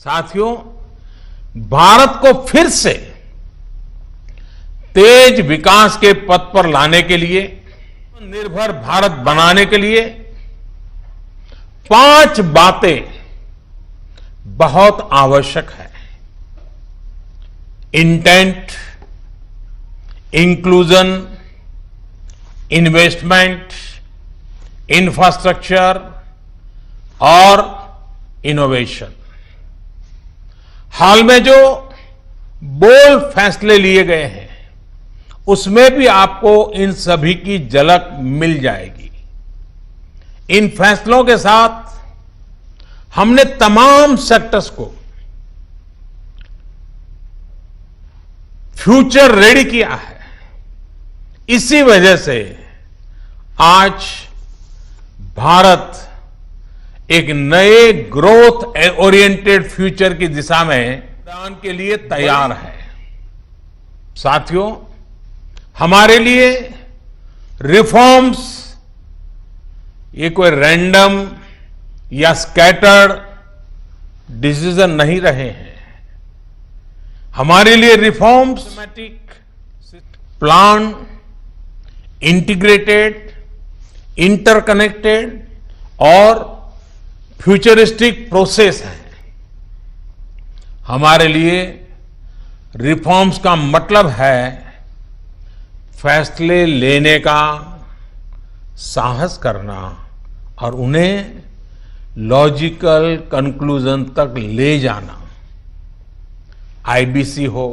साथियों, भारत को फिर से तेज विकास के पथ पर लाने के लिए, निर्भर भारत बनाने के लिए 5 बातें बहुत आवश्यक है। इंटेंट, इंक्लूजन, इन्वेस्टमेंट, इंफ्रास्ट्रक्चर और इनोवेशन। हाल में जो बोल्ड फैसले लिए गए हैं, उसमें भी आपको इन सभी की झलक मिल जाएगी। इन फैसलों के साथ हमने तमाम सेक्टर्स को फ्यूचर रेडी किया है। इसी वजह से आज भारत एक नए ग्रोथ ओरिएंटेड फ्यूचर की दिशा में उड़ान के लिए तैयार है। साथियों, हमारे लिए रिफॉर्म्स ये कोई रैंडम या स्कैटर्ड डिसीजन नहीं रहे हैं। हमारे लिए रिफॉर्म्स प्लान, इंटीग्रेटेड, इंटरकनेक्टेड और फ्यूचरिस्टिक प्रोसेस है। हमारे लिए रिफॉर्म्स का मतलब है फैसले लेने का साहस करना और उन्हें लॉजिकल कंक्लूजन तक ले जाना। आईबीसी हो,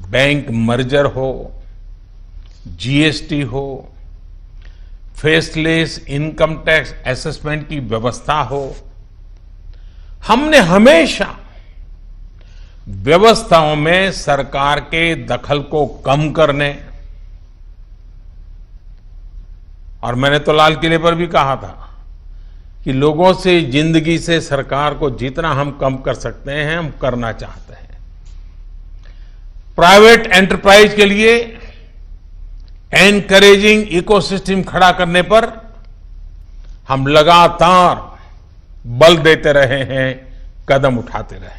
बैंक मर्जर हो, जीएसटी हो, फेसलेस इनकम टैक्स असेसमेंट की व्यवस्था हो, हमने हमेशा व्यवस्थाओं में सरकार के दखल को कम करने, और मैंने तो लाल किले पर भी कहा था कि लोगों से, जिंदगी से सरकार को जितना हम कम कर सकते हैं हम करना चाहते हैं। प्राइवेट एंटरप्राइज के लिए एनकरेजिंग इकोसिस्टम खड़ा करने पर हम लगातार बल देते रहे हैं, कदम उठाते रहे हैं।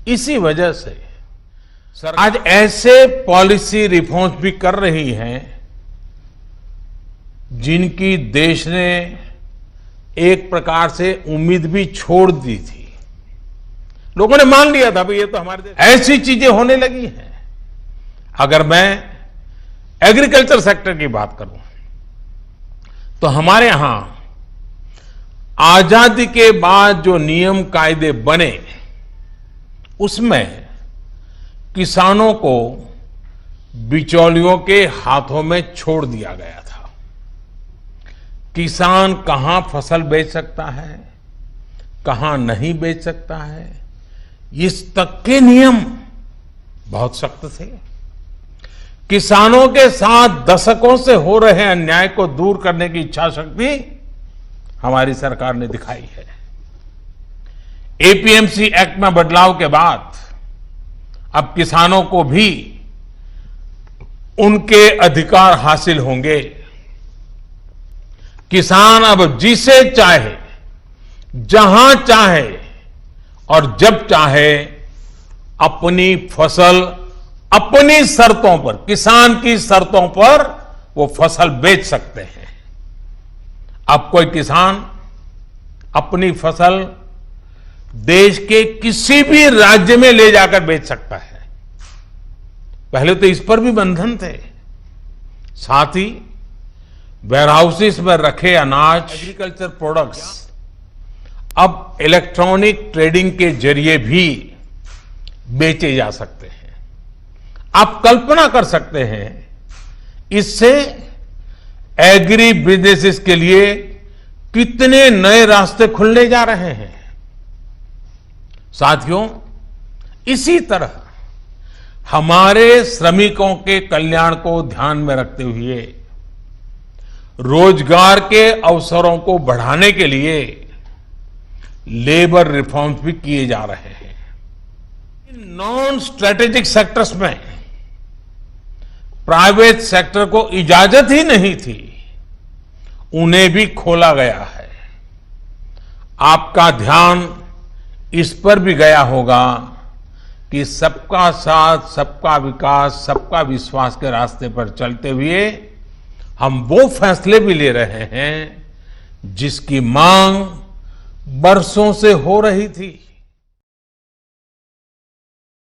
इसी वजह से आज ऐसे पॉलिसी रिफॉर्म्स भी कर रही हैं जिनकी देश ने एक प्रकार से उम्मीद भी छोड़ दी थी। लोगों ने मान लिया था भाई ये तो हमारे देश, ऐसी चीजें होने लगी हैं। अगर मैं एग्रीकल्चर सेक्टर की बात करूं तो हमारे यहां आजादी के बाद जो नियम कायदे बने उसमें किसानों को बिचौलियों के हाथों में छोड़ दिया गया था। किसान कहां फसल बेच सकता है, कहां नहीं बेच सकता है, इस तक के नियम बहुत सख्त थे। किसानों के साथ दशकों से हो रहे अन्याय को दूर करने की इच्छा शक्ति हमारी सरकार ने दिखाई है। एपीएमसी एक्ट में बदलाव के बाद अब किसानों को भी उनके अधिकार हासिल होंगे। किसान अब जिसे चाहे, जहां चाहे और जब चाहे अपनी फसल अपनी शर्तों पर, किसान की शर्तों पर वो फसल बेच सकते हैं। अब कोई किसान अपनी फसल देश के किसी भी राज्य में ले जाकर बेच सकता है। पहले तो इस पर भी बंधन थे। साथ ही वेयरहाउसेस में रखे अनाज, एग्रीकल्चर प्रोडक्ट्स अब इलेक्ट्रॉनिक ट्रेडिंग के जरिए भी बेचे जा सकते हैं। आप कल्पना कर सकते हैं इससे एग्री बिजनेसेस के लिए कितने नए रास्ते खुलने जा रहे हैं। साथियों, इसी तरह हमारे श्रमिकों के कल्याण को ध्यान में रखते हुए रोजगार के अवसरों को बढ़ाने के लिए लेबर रिफॉर्म्स भी किए जा रहे हैं। नॉन स्ट्रेटेजिक सेक्टर्स में प्राइवेट सेक्टर को इजाजत ही नहीं थी, उन्हें भी खोला गया है। आपका ध्यान इस पर भी गया होगा कि सबका साथ, सबका विकास, सबका विश्वास के रास्ते पर चलते हुए हम वो फैसले भी ले रहे हैं जिसकी मांग बरसों से हो रही थी।